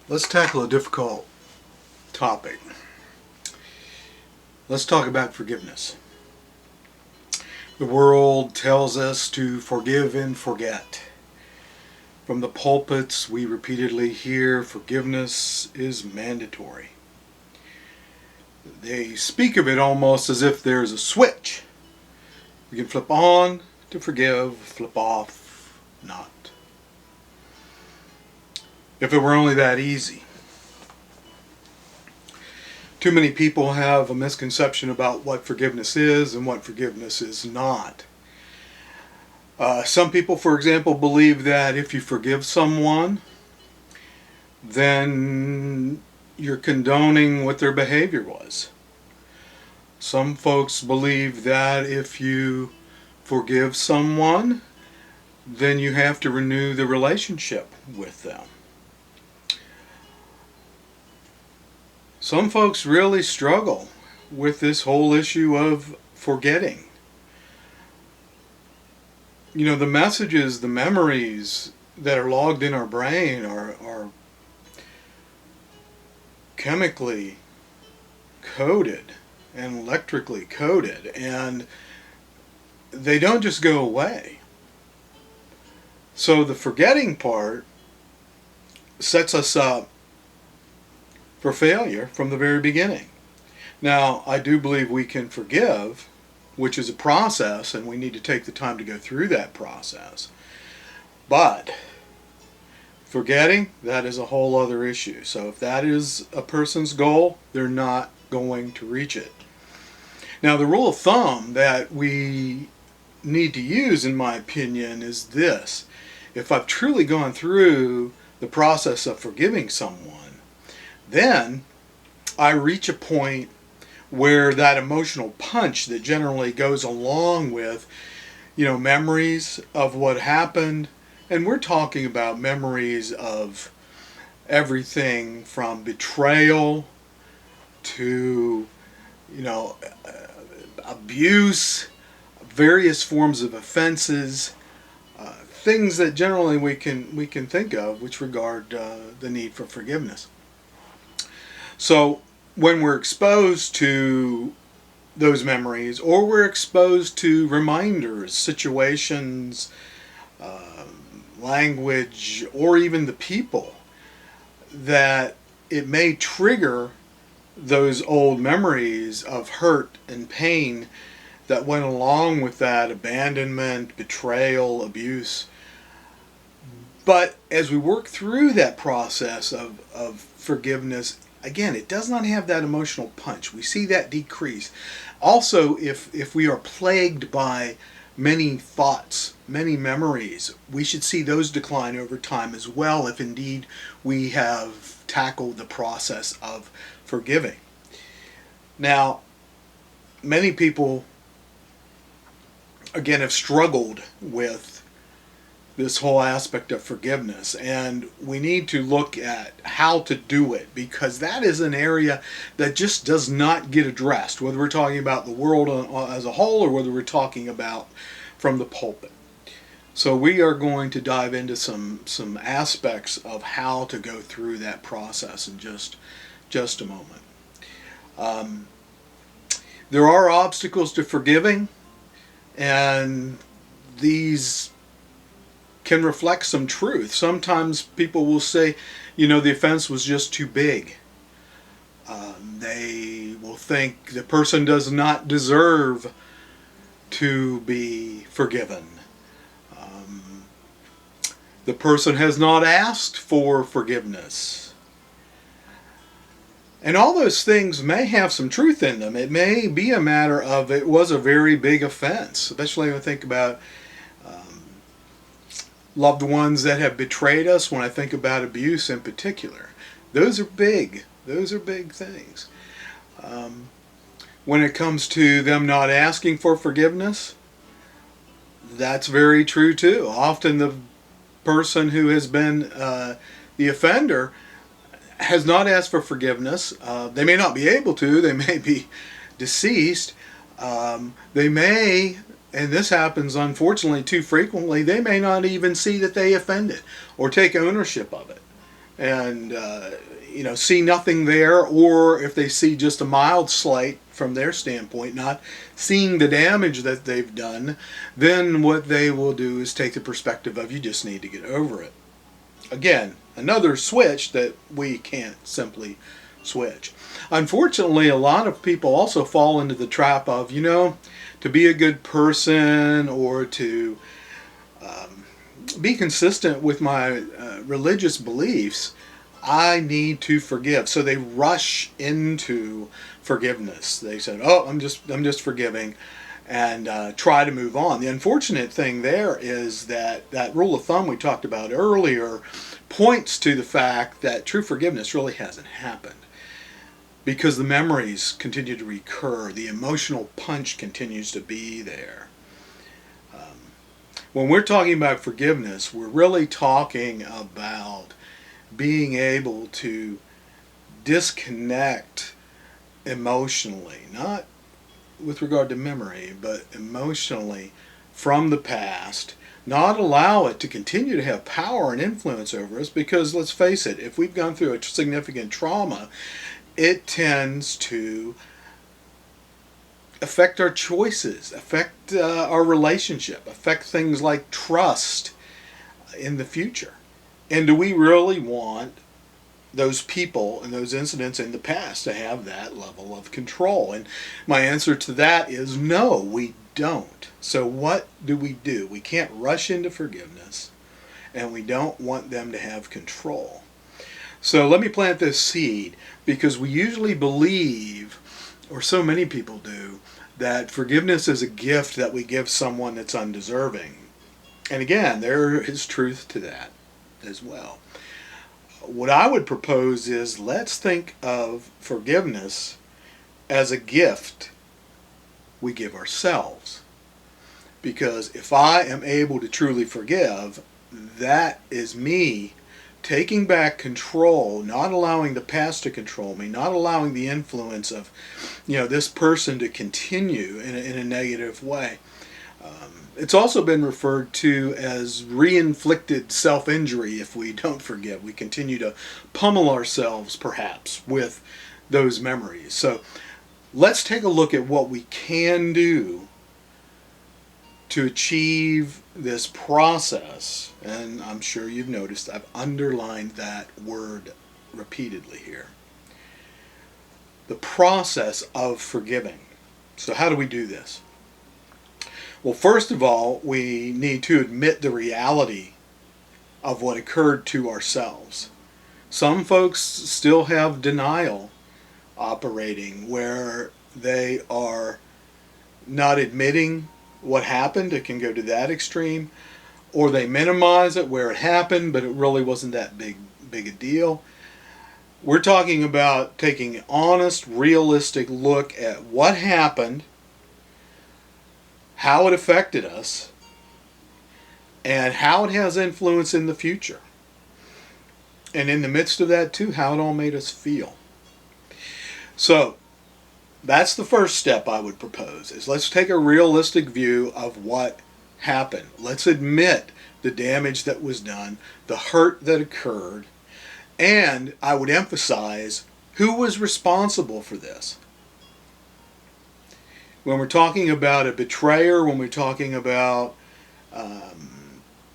Let's tackle a difficult topic. Let's talk about forgiveness. The world tells us to forgive and forget. From the pulpits, we repeatedly hear forgiveness is mandatory. They speak of it almost as if there's a switch. You can flip on to forgive, flip off not. If it were only that easy. Too many people have a misconception about what forgiveness is and what forgiveness is not. Some people, for example, believe that if you forgive someone, then you're condoning what their behavior was. Some folks believe that if you forgive someone, then you have to renew the relationship with them. Some folks really struggle with this whole issue of forgetting. You know, the messages, the memories that are logged in our brain are chemically coded and electrically coded, and they don't just go away. So the forgetting part sets us up for failure from the very beginning. Now, I do believe we can forgive, which is a process, and we need to take the time to go through that process. But forgetting, that is a whole other issue. So if that is a person's goal, they're not going to reach it. Now, the rule of thumb that we need to use, in my opinion, is this. If I've truly gone through the process of forgiving someone, then I reach a point where that emotional punch that generally goes along with, memories of what happened, and we're talking about memories of everything from betrayal to, abuse, various forms of offenses, things that generally we can think of which regard the need for forgiveness. So when we're exposed to those memories, or we're exposed to reminders, situations, language, or even the people, that it may trigger those old memories of hurt and pain that went along with that abandonment, betrayal, abuse. But as we work through that process of forgiveness, again, it does not have that emotional punch. We see that decrease. Also, if we are plagued by many thoughts, many memories, we should see those decline over time as well, if indeed we have tackled the process of forgiving. Now, many people, again, have struggled with this whole aspect of forgiveness, and we need to look at how to do it, because that is an area that just does not get addressed, whether we're talking about the world as a whole or whether we're talking about from the pulpit. So we are going to dive into some aspects of how to go through that process in just a moment. There are obstacles to forgiving, and these can reflect some truth. Sometimes people will say, the offense was just too big. They will think the person does not deserve to be forgiven. The person has not asked for forgiveness. And all those things may have some truth in them. It may be a matter of it was a very big offense, especially when I think about loved ones that have betrayed us, when I think about abuse in particular. Those are big. Those are big things. When it comes to them not asking for forgiveness, that's very true too. Often the person who has been the offender has not asked for forgiveness. They may not be able to. They may be deceased. They may, and this happens unfortunately too frequently, they may not even see that they offended or take ownership of it. and see nothing there, or if they see just a mild slight from their standpoint, not seeing the damage that they've done, then what they will do is take the perspective of, you just need to get over it. Again, another switch that we can't simply switch. Unfortunately, a lot of people also fall into the trap of, to be a good person, or to be consistent with my religious beliefs, I need to forgive. So they rush into forgiveness. They said, "Oh, I'm just forgiving," and try to move on. The unfortunate thing there is that rule of thumb we talked about earlier points to the fact that true forgiveness really hasn't happened, because the memories continue to recur. The emotional punch continues to be there. When we're talking about forgiveness, we're really talking about being able to disconnect emotionally, not with regard to memory, but emotionally, from the past, not allow it to continue to have power and influence over us, because let's face it, if we've gone through a significant trauma, it tends to affect our choices, affect our relationship, affect things like trust in the future. And do we really want those people and those incidents in the past to have that level of control? And my answer to that is no, we don't. So what do? We can't rush into forgiveness, and we don't want them to have control. So let me plant this seed, because we usually believe, or so many people do, that forgiveness is a gift that we give someone that's undeserving. And again, there is truth to that as well. What I would propose is, let's think of forgiveness as a gift we give ourselves. Because if I am able to truly forgive, that is me taking back control, not allowing the past to control me, not allowing the influence of this person to continue in a negative way. It's also been referred to as re-inflicted self-injury. If we don't forgive, we continue to pummel ourselves perhaps with those memories. So let's take a look at what we can do to achieve this process. And I'm sure you've noticed I've underlined that word repeatedly here. The process of forgiving. So how do we do this? Well, first of all, we need to admit the reality of what occurred to ourselves. Some folks still have denial operating, where they are not admitting what happened. It can go to that extreme. Or they minimize it where it happened, but it really wasn't that big a deal. We're talking about taking an honest, realistic look at what happened, how it affected us, and how it has influence in the future. And in the midst of that too, how it all made us feel. So that's the first step I would propose, is let's take a realistic view of what happened. Let's admit the damage that was done, the hurt that occurred, and I would emphasize who was responsible for this. When we're talking about a betrayer, when we're talking about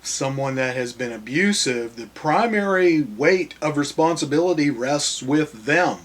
someone that has been abusive, the primary weight of responsibility rests with them.